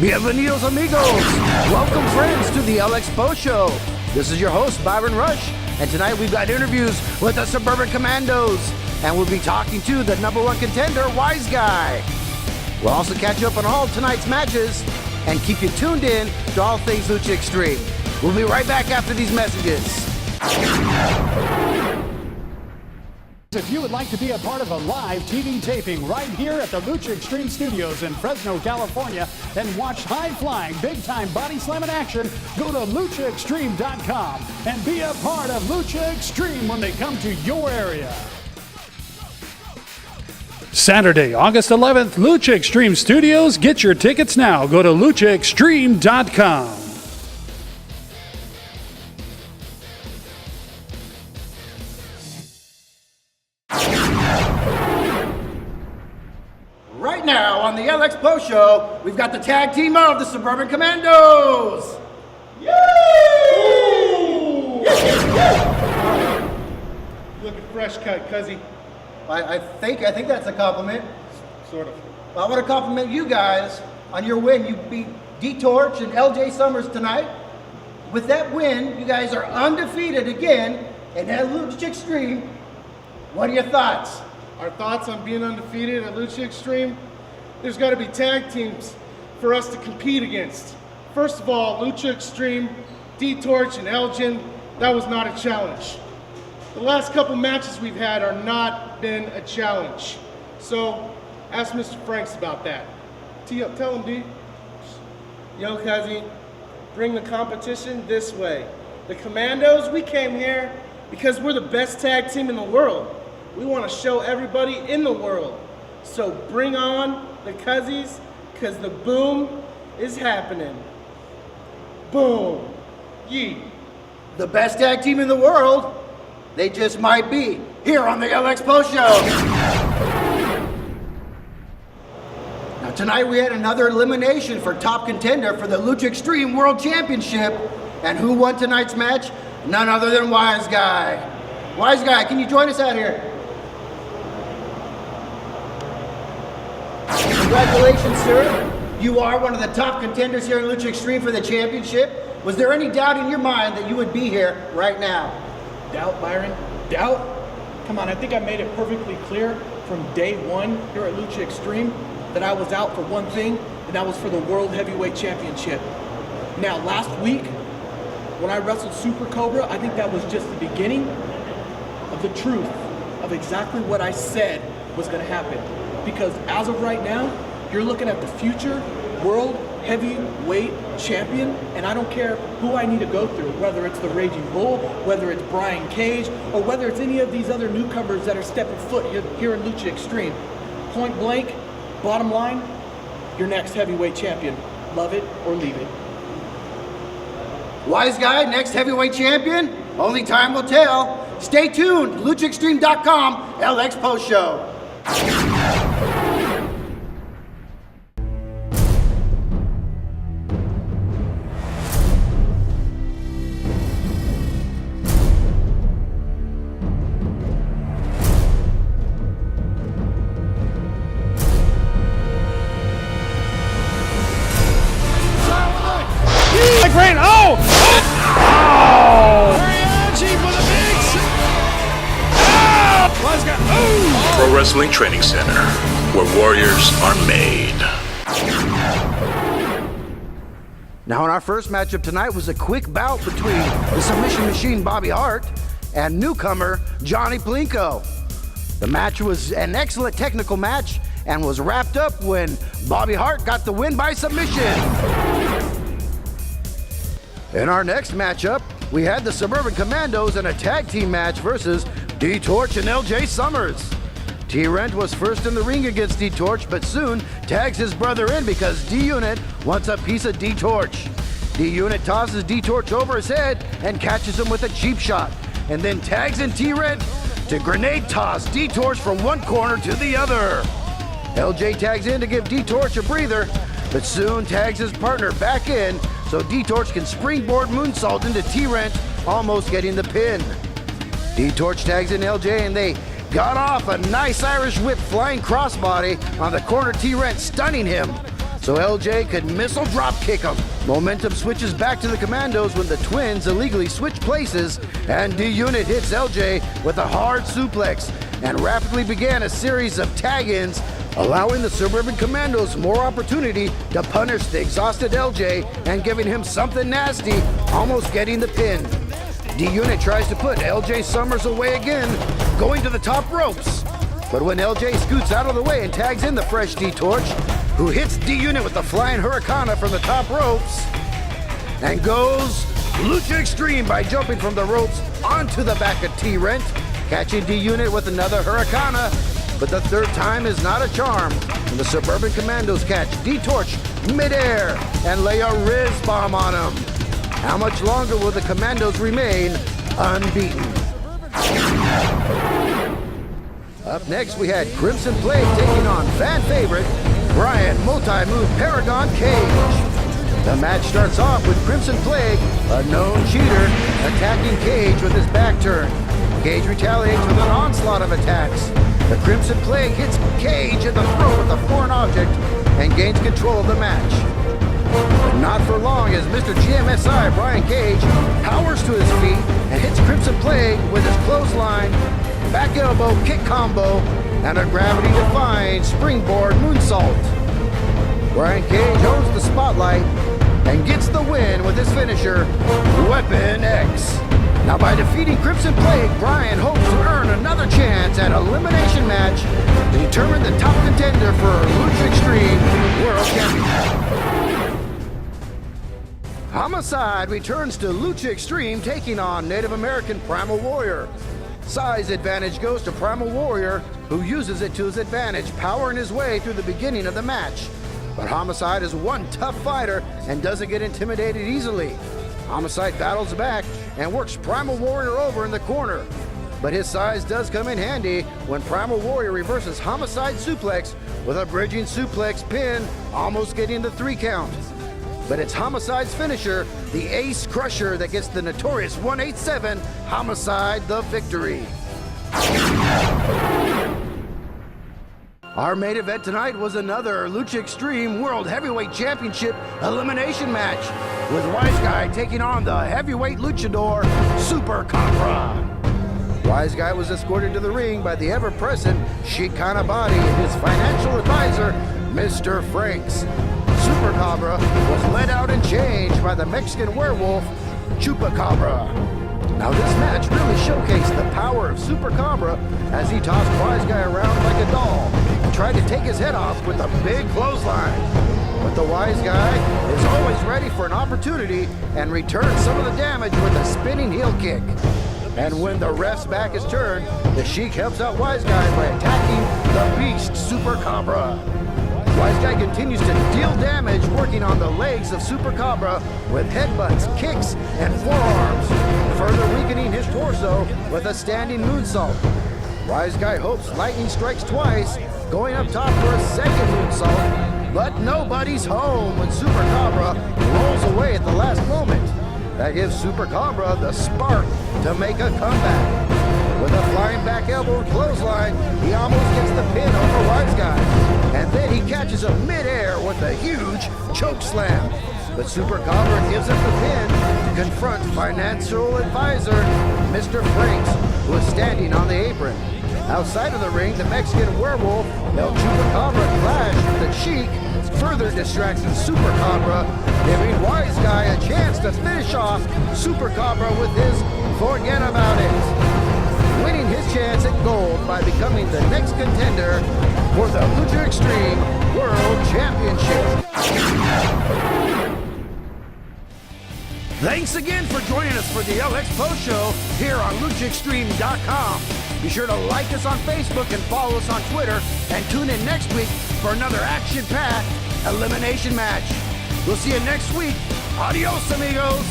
Bienvenidos amigos! Welcome friends to the LX Post Show. This is your host, Byron Rush, and tonight we've got interviews with the Surburban Commandos, and we'll be talking to the #1 contender, Wiseguy. We'll also catch up on all tonight's matches and keep you tuned in to all things Lucha Xtreme. We'll be right back after these messages. If you would like to be a part of a live TV taping right here at the Lucha Xtreme Studios in Fresno, California, and watch high-flying, big-time body slamming action, go to luchaxtreme.com and be a part of Lucha Xtreme when they come to your area. Saturday, August 11th, Lucha Xtreme Studios. Get your tickets now. Go to luchaxtreme.com. Right now on the LX Post Show, we've got the tag team of the Surburban Commandos. Yay! Looking fresh cut, cuzzy. I think that's a compliment. Sort of. Well, I want to compliment you guys on your win. You beat D-Torch and LJ Summers tonight. With that win, you guys are undefeated again in Lucha Xtreme. What are your thoughts? Our thoughts on being undefeated at Lucha Xtreme? There's got to be tag teams for us to compete against. First of all, Lucha Xtreme, D-Torch, and Elgin, that was not a challenge. The last couple matches we've had are not been a challenge. So, ask Mr. Franks about that. Tell him, D. Yo, Cuzzy, bring the competition this way. The Commandos, we came here because we're the best tag team in the world. We want to show everybody in the world. So bring on the Cuzzies, because the boom is happening. Boom. Yeet. The best tag team in the world, they just might be, here on the LX Post Show. Now tonight we had another elimination for top contender for the Lucha Xtreme World Championship. And who won tonight's match? None other than Wiseguy. Wiseguy, can you join us out here? Congratulations, sir. You are one of the top contenders here in Lucha Xtreme for the championship. Was there any doubt in your mind that you would be here right now? Doubt, Byron? Doubt? Come on, I think I made it perfectly clear from day one here at Lucha Xtreme that I was out for one thing, and that was for the World Heavyweight Championship. Now, last week, when I wrestled Super Cobra, I think that was just the beginning of the truth of exactly what I said was going to happen. Because as of right now, you're looking at the future World Heavyweight Champion, and I don't care who I need to go through, whether it's the Raging Bull, whether it's Brian Cage, or whether it's any of these other newcomers that are stepping foot here in Lucha Xtreme. Point blank, bottom line, your next heavyweight champion. Love it or leave it. Wiseguy, next heavyweight champion? Only time will tell. Stay tuned. LuchaXtreme.com, LX Post Show. Great! Oh! Pro Wrestling Training Center, where warriors are made. Now in our first matchup tonight was a quick bout between the submission machine Bobby Hart and newcomer Johnny Plinko. The match was an excellent technical match and was wrapped up when Bobby Hart got the win by submission. In our next matchup, we had the Surburban Commandos in a tag team match versus D-Torch and LJ Summers. T-Rent was first in the ring against D-Torch, but soon tags his brother in because D-Unit wants a piece of D-Torch. D-Unit tosses D-Torch over his head and catches him with a cheap shot, and then tags in T-Rent to grenade toss D-Torch from one corner to the other. LJ tags in to give D-Torch a breather, but soon tags his partner back in so D-Torch can springboard moonsault into T-Rent, almost getting the pin. D-Torch tags in LJ and they got off a nice Irish whip flying crossbody on the corner T-Rent, stunning him. so LJ could missile drop kick him. Momentum switches back to the Commandos when the twins illegally switch places, and D-Unit hits LJ with a hard suplex and rapidly began a series of tag-ins, allowing the Surburban Commandos more opportunity to punish the exhausted LJ and giving him something nasty, almost getting the pin. D-Unit tries to put LJ Summers away again, going to the top ropes. But when LJ scoots out of the way and tags in the fresh D-Torch, who hits D-Unit with the flying Hurricane from the top ropes, and goes Lucha Xtreme by jumping from the ropes onto the back of T-Rent, catching D-Unit with another Hurricane, but the third time is not a charm, and the Surburban Commandos catch D-Torch midair and lay a Riz bomb on him. How much longer will the Commandos remain unbeaten? Up next, we had Crimson Plague taking on fan favorite Brian Multi-Move Paragon Cage. The match starts off with Crimson Plague, a known cheater, attacking Cage with his back turned. Cage retaliates with an onslaught of attacks. The Crimson Plague hits Cage in the throat with a foreign object and gains control of the match. But not for long as Mr. GMSI Brian Cage powers to his feet and hits Crimson Plague with his clothesline, back elbow kick combo, and a gravity-defying springboard moonsault. Brian Cage owns the spotlight and gets the win with his finisher, Weapon X. Now by defeating Crimson Plague, Brian hopes to earn another chance at an elimination match to determine the top contender for Lucha Xtreme World Championship. Homicide returns to Lucha Xtreme, taking on Native American Primal Warrior. Size advantage goes to Primal Warrior, who uses it to his advantage, powering his way through the beginning of the match. But Homicide is one tough fighter and doesn't get intimidated easily. Homicide battles back and works Primal Warrior over in the corner. But his size does come in handy when Primal Warrior reverses Homicide suplex with a bridging suplex pin, almost getting the 3 count. But it's Homicide's finisher, the Ace Crusher, that gets the notorious 187 Homicide the victory. Our main event tonight was another Lucha Xtreme World Heavyweight Championship elimination match, with Wiseguy taking on the heavyweight luchador, Super Cobra. Wiseguy was escorted to the ring by the ever-present Sheik Kanabati and his financial advisor, Mr. Franks. Super Cobra was led out and changed by the Mexican werewolf, Chupacabra. Now this match really showcased the power of Super Cobra as he tossed Wiseguy around like a doll and tried to take his head off with a big clothesline. But the Wiseguy is always ready for an opportunity and returns some of the damage with a spinning heel kick. And when the ref's back is turned, the Sheik helps out Wiseguy by attacking the beast Super Cobra. Wiseguy continues to deal damage working on the legs of Super Cobra with headbutts, kicks, and forearms, further weakening his torso with a standing moonsault. Wiseguy hopes lightning strikes twice, going up top for a second moonsault, but nobody's home when Super Cobra rolls away at the last moment. That gives Super Cobra the spark to make a comeback. With a flying back elbow and clothesline, he almost gets the pin over Wiseguy. And then he catches him midair with a huge choke slam. But Super Cobra gives up the pin to confront financial advisor, Mr. Franks, who is standing on the apron. Outside of the ring, the Mexican werewolf, El Chupacabra, clashed with the Sheik, further distracting Super Cobra, giving Wiseguy a chance to finish off Super Cobra with his forget about it, winning his chance at gold by becoming the next contender for the Lucha Xtreme World Championship. Thanks again for joining us for the LX Post Show here on LuchaXtreme.com. Be sure to like us on Facebook and follow us on Twitter, and tune in next week for another action-packed elimination match. We'll see you next week. Adios, amigos.